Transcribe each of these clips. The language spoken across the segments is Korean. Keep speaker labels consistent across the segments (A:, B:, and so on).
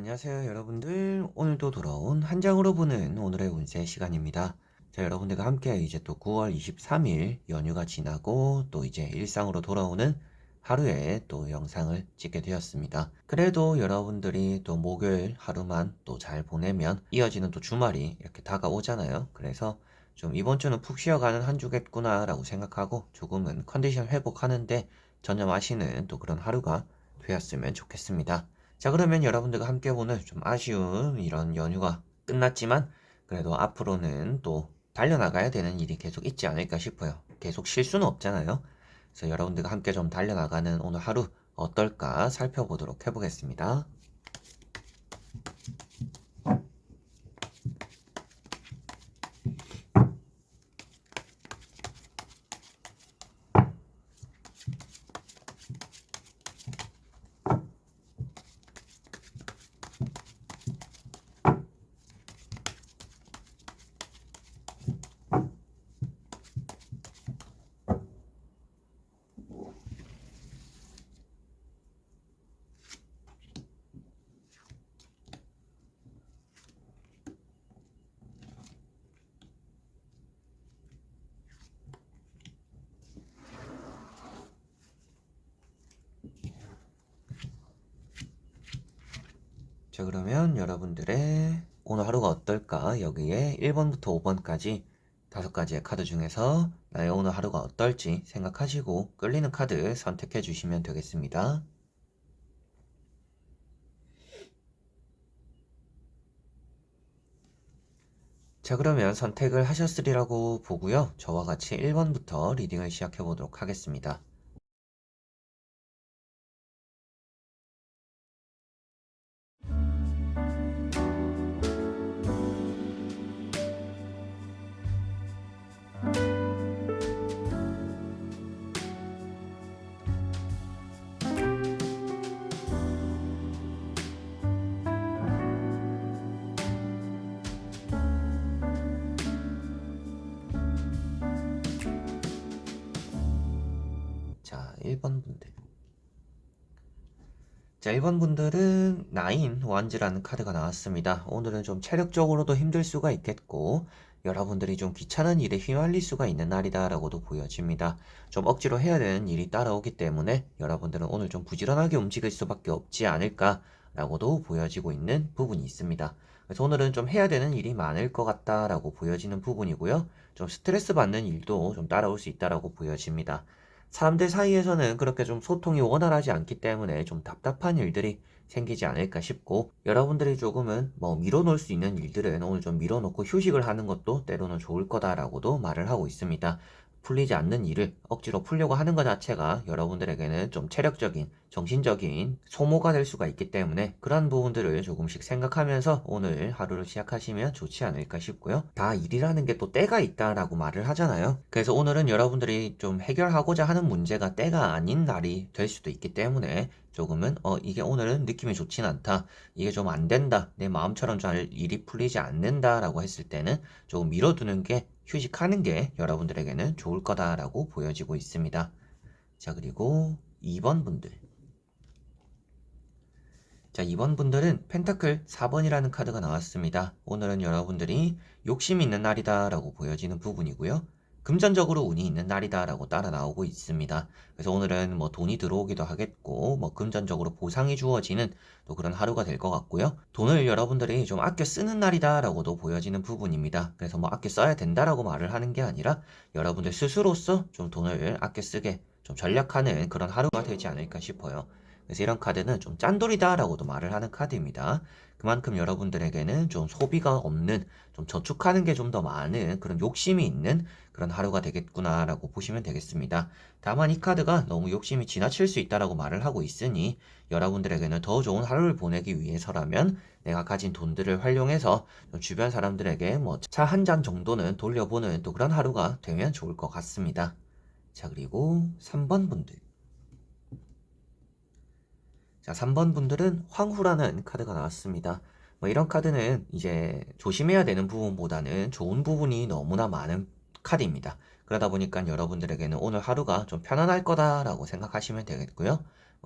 A: 안녕하세요, 여러분들. 오늘도 돌아온 한 장으로 보는 오늘의 운세 시간입니다. 자, 여러분들과 함께 이제 또 9월 23일 연휴가 지나고 또 이제 일상으로 돌아오는 하루에 또 영상을 찍게 되었습니다. 그래도 여러분들이 또 목요일 하루만 또 잘 보내면 이어지는 또 주말이 이렇게 다가오잖아요. 그래서 좀 이번 주는 푹 쉬어가는 한 주겠구나라고 생각하고 조금은 컨디션 회복하는데 전념하시는 또 그런 하루가 되었으면 좋겠습니다. 자, 그러면 여러분들과 함께 보는 좀 아쉬운 이런 연휴가 끝났지만 그래도 앞으로는 또 달려나가야 되는 일이 계속 있지 않을까 싶어요. 계속 쉴 수는 없잖아요. 그래서 여러분들과 함께 좀 달려나가는 오늘 하루 어떨까 살펴보도록 해보겠습니다. 자, 그러면 여러분들의 오늘 하루가 어떨까 여기에 1번부터 5번까지 5가지의 카드 중에서 나의 오늘 하루가 어떨지 생각하시고 끌리는 카드 선택해 주시면 되겠습니다. 자, 그러면 선택을 하셨으리라고 보고요. 저와 같이 1번부터 리딩을 시작해 보도록 하겠습니다. 자, 1번 분들. 자, 1번 분들은 나인 완즈라는 카드가 나왔습니다. 오늘은 좀 체력적으로도 힘들 수가 있겠고 여러분들이 좀 귀찮은 일에 휘말릴 수가 있는 날이다라고도 보여집니다. 좀 억지로 해야 되는 일이 따라오기 때문에 여러분들은 오늘 좀 부지런하게 움직일 수밖에 없지 않을까라고도 보여지고 있는 부분이 있습니다. 그래서 오늘은 좀 해야 되는 일이 많을 것 같다라고 보여지는 부분이고요. 좀 스트레스 받는 일도 좀 따라올 수 있다라고 보여집니다. 사람들 사이에서는 그렇게 좀 소통이 원활하지 않기 때문에 좀 답답한 일들이 생기지 않을까 싶고 여러분들이 조금은 뭐 밀어놓을 수 있는 일들은 오늘 좀 밀어놓고 휴식을 하는 것도 때로는 좋을 거다라고도 말을 하고 있습니다. 풀리지 않는 일을 억지로 풀려고 하는 것 자체가 여러분들에게는 좀 체력적인, 정신적인 소모가 될 수가 있기 때문에 그런 부분들을 조금씩 생각하면서 오늘 하루를 시작하시면 좋지 않을까 싶고요. 다 일이라는 게 또 때가 있다라고 말을 하잖아요. 그래서 오늘은 여러분들이 좀 해결하고자 하는 문제가 때가 아닌 날이 될 수도 있기 때문에 조금은 이게 오늘은 느낌이 좋진 않다. 이게 좀 안 된다. 내 마음처럼 잘 일이 풀리지 않는다라고 했을 때는 조금 미뤄두는 게 휴식하는 게 여러분들에게는 좋을 거다라고 보여지고 있습니다. 자, 그리고 2번 분들. 자, 2번 분들은 펜타클 4번이라는 카드가 나왔습니다. 오늘은 여러분들이 욕심이 있는 날이다라고 보여지는 부분이고요. 금전적으로 운이 있는 날이다라고 따라 나오고 있습니다. 그래서 오늘은 뭐 돈이 들어오기도 하겠고, 뭐 금전적으로 보상이 주어지는 또 그런 하루가 될 것 같고요. 돈을 여러분들이 좀 아껴 쓰는 날이다라고도 보여지는 부분입니다. 그래서 뭐 아껴 써야 된다라고 말을 하는 게 아니라 여러분들 스스로서 좀 돈을 아껴 쓰게 좀 전략하는 그런 하루가 되지 않을까 싶어요. 그래서 이런 카드는 좀 짠돌이다라고도 말을 하는 카드입니다. 그만큼 여러분들에게는 좀 소비가 없는, 좀 저축하는 게 좀 더 많은 그런 욕심이 있는 그런 하루가 되겠구나라고 보시면 되겠습니다. 다만 이 카드가 너무 욕심이 지나칠 수 있다라고 말을 하고 있으니 여러분들에게는 더 좋은 하루를 보내기 위해서라면 내가 가진 돈들을 활용해서 주변 사람들에게 뭐 차 한 잔 정도는 돌려보는 또 그런 하루가 되면 좋을 것 같습니다. 자, 그리고 3번 분들. 자, 3번 분들은 황후라는 카드가 나왔습니다. 뭐 이런 카드는 이제 조심해야 되는 부분보다는 좋은 부분이 너무나 많은 카드입니다. 그러다 보니까 여러분들에게는 오늘 하루가 좀 편안할 거다라고 생각하시면 되겠고요.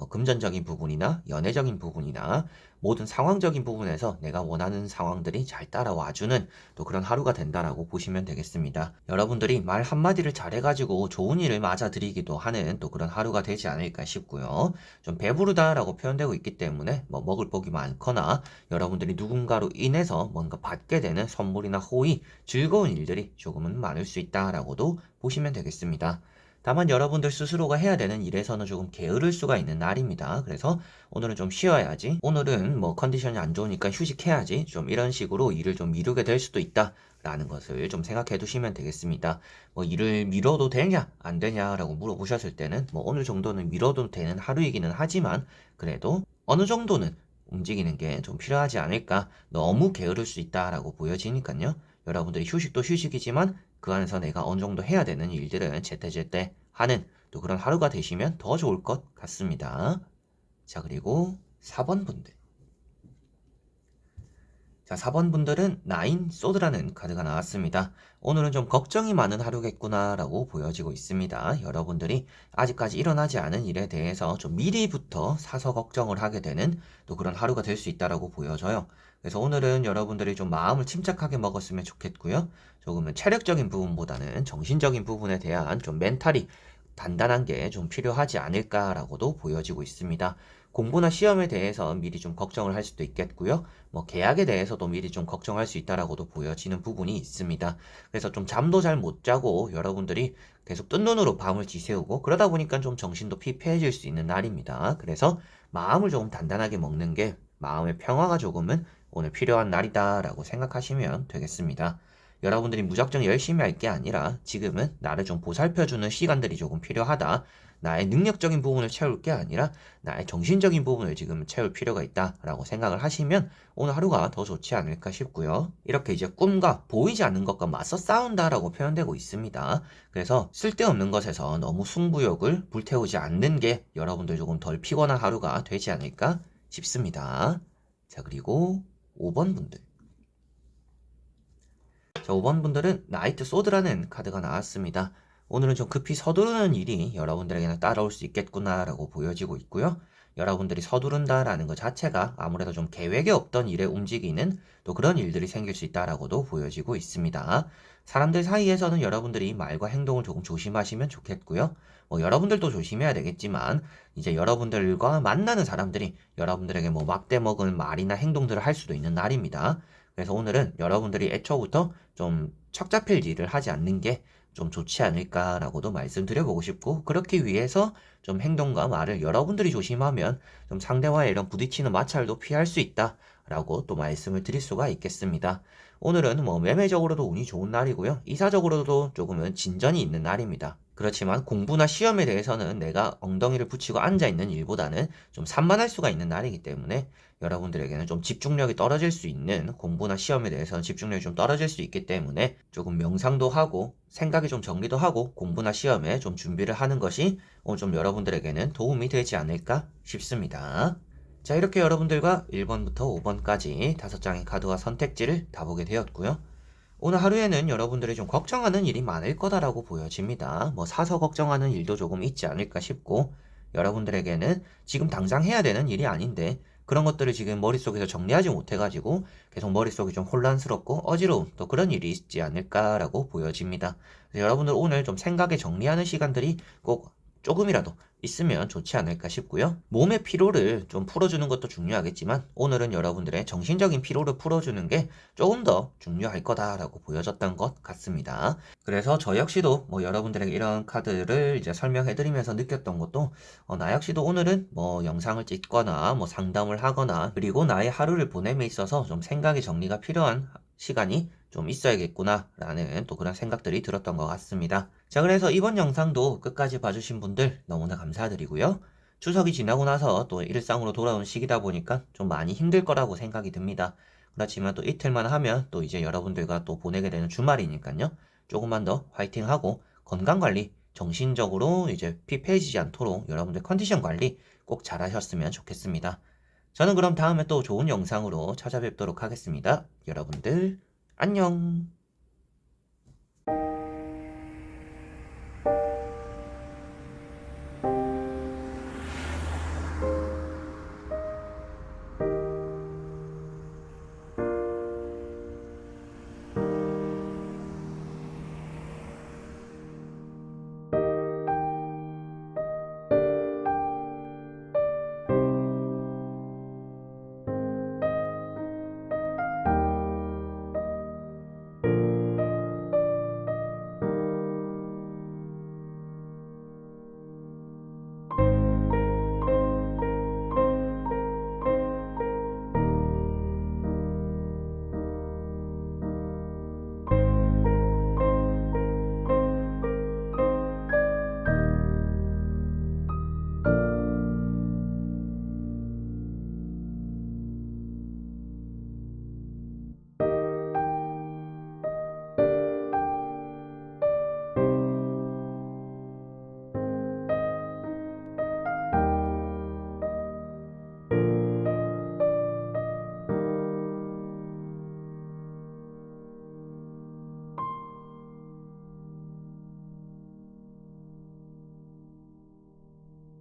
A: 금전적인 부분이나 연애적인 부분이나 모든 상황적인 부분에서 내가 원하는 상황들이 잘 따라와주는 또 그런 하루가 된다라고 보시면 되겠습니다. 여러분들이 말 한마디를 잘해가지고 좋은 일을 맞아들이기도 하는 또 그런 하루가 되지 않을까 싶고요. 좀 배부르다라고 표현되고 있기 때문에 먹을 복이 많거나 여러분들이 누군가로 인해서 뭔가 받게 되는 선물이나 호의, 즐거운 일들이 조금은 많을 수 있다라고도 보시면 되겠습니다. 다만 여러분들 스스로가 해야 되는 일에서는 조금 게으를 수가 있는 날입니다. 그래서 오늘은 좀 쉬어야지. 오늘은 컨디션이 안 좋으니까 휴식해야지. 좀 이런 식으로 일을 좀 미루게 될 수도 있다. 라는 것을 좀 생각해 두시면 되겠습니다. 일을 미뤄도 되냐, 안 되냐라고 물어보셨을 때는 어느 정도는 미뤄도 되는 하루이기는 하지만 그래도 어느 정도는 움직이는 게 좀 필요하지 않을까. 너무 게으를 수 있다라고 보여지니까요. 여러분들이 휴식도 휴식이지만 그 안에서 내가 어느 정도 해야 되는 일들은 제때제때 하는 또 그런 하루가 되시면 더 좋을 것 같습니다. 자, 그리고 4번 분들. 자, 4번 분들은 나인 소드라는 카드가 나왔습니다. 오늘은 좀 걱정이 많은 하루겠구나 라고 보여지고 있습니다. 여러분들이 아직까지 일어나지 않은 일에 대해서 좀 미리부터 사서 걱정을 하게 되는 또 그런 하루가 될 수 있다라고 보여져요. 그래서 오늘은 여러분들이 좀 마음을 침착하게 먹었으면 좋겠고요. 조금은 체력적인 부분보다는 정신적인 부분에 대한 좀 멘탈이 단단한 게 좀 필요하지 않을까라고도 보여지고 있습니다. 공부나 시험에 대해서 미리 좀 걱정을 할 수도 있겠고요. 계약에 대해서도 미리 좀 걱정할 수 있다라고도 보여지는 부분이 있습니다. 그래서 좀 잠도 잘 못 자고 여러분들이 계속 뜬 눈으로 밤을 지새우고 그러다 보니까 좀 정신도 피폐해질 수 있는 날입니다. 그래서 마음을 조금 단단하게 먹는 게 마음의 평화가 조금은 오늘 필요한 날이다라고 생각하시면 되겠습니다. 여러분들이 무작정 열심히 할 게 아니라 지금은 나를 좀 보살펴주는 시간들이 조금 필요하다. 나의 능력적인 부분을 채울 게 아니라 나의 정신적인 부분을 지금 채울 필요가 있다라고 생각을 하시면 오늘 하루가 더 좋지 않을까 싶고요. 이렇게 이제 꿈과 보이지 않는 것과 맞서 싸운다라고 표현되고 있습니다. 그래서 쓸데없는 것에서 너무 승부욕을 불태우지 않는 게 여러분들 조금 덜 피곤한 하루가 되지 않을까 싶습니다. 자, 그리고 5번 분들. 자, 5번 분들은 나이트 소드라는 카드가 나왔습니다. 오늘은 좀 급히 서두르는 일이 여러분들에게는 따라올 수 있겠구나라고 보여지고 있고요. 여러분들이 서두른다라는 것 자체가 아무래도 좀 계획에 없던 일에 움직이는 또 그런 일들이 생길 수 있다라고도 보여지고 있습니다. 사람들 사이에서는 여러분들이 말과 행동을 조금 조심하시면 좋겠고요. 여러분들도 조심해야 되겠지만 이제 여러분들과 만나는 사람들이 여러분들에게 막대 먹은 말이나 행동들을 할 수도 있는 날입니다. 그래서 오늘은 여러분들이 애초부터 좀 척잡힐 일을 하지 않는 게 좀 좋지 않을까라고도 말씀드려보고 싶고, 그렇기 위해서 좀 행동과 말을 여러분들이 조심하면 좀 상대와의 이런 부딪히는 마찰도 피할 수 있다라고 또 말씀을 드릴 수가 있겠습니다. 오늘은 매매적으로도 운이 좋은 날이고요. 이사적으로도 조금은 진전이 있는 날입니다. 그렇지만 공부나 시험에 대해서는 내가 엉덩이를 붙이고 앉아있는 일보다는 좀 산만할 수가 있는 날이기 때문에 여러분들에게는 좀 집중력이 떨어질 수 있는 공부나 시험에 대해서는 집중력이 좀 떨어질 수 있기 때문에 조금 명상도 하고 생각이 좀 정리도 하고 공부나 시험에 좀 준비를 하는 것이 오늘 좀 여러분들에게는 도움이 되지 않을까 싶습니다. 자, 이렇게 여러분들과 1번부터 5번까지 5장의 카드와 선택지를 다 보게 되었고요. 오늘 하루에는 여러분들이 좀 걱정하는 일이 많을 거다라고 보여집니다. 사서 걱정하는 일도 조금 있지 않을까 싶고, 여러분들에게는 지금 당장 해야 되는 일이 아닌데 그런 것들을 지금 머릿속에서 정리하지 못해가지고 계속 머릿속이 좀 혼란스럽고 어지러운 또 그런 일이 있지 않을까라고 보여집니다. 여러분들 오늘 좀 생각에 정리하는 시간들이 꼭 조금이라도 있으면 좋지 않을까 싶고요. 몸의 피로를 좀 풀어주는 것도 중요하겠지만 오늘은 여러분들의 정신적인 피로를 풀어주는 게 조금 더 중요할 거다라고 보여졌던 것 같습니다. 그래서 저 역시도 여러분들에게 이런 카드를 이제 설명해드리면서 느꼈던 것도 나 역시도 오늘은 영상을 찍거나 상담을 하거나 그리고 나의 하루를 보냄에 있어서 좀 생각의 정리가 필요한 시간이 좀 있어야겠구나 라는 또 그런 생각들이 들었던 것 같습니다. 자, 그래서 이번 영상도 끝까지 봐주신 분들 너무나 감사드리고요. 추석이 지나고 나서 또 일상으로 돌아온 시기다 보니까 좀 많이 힘들 거라고 생각이 듭니다. 그렇지만 또 이틀만 하면 또 이제 여러분들과 또 보내게 되는 주말이니까요. 조금만 더 화이팅하고 건강관리, 정신적으로 이제 피폐해지지 않도록 여러분들 컨디션 관리 꼭 잘 하셨으면 좋겠습니다. 저는 그럼 다음에 또 좋은 영상으로 찾아뵙도록 하겠습니다. 여러분들 안녕.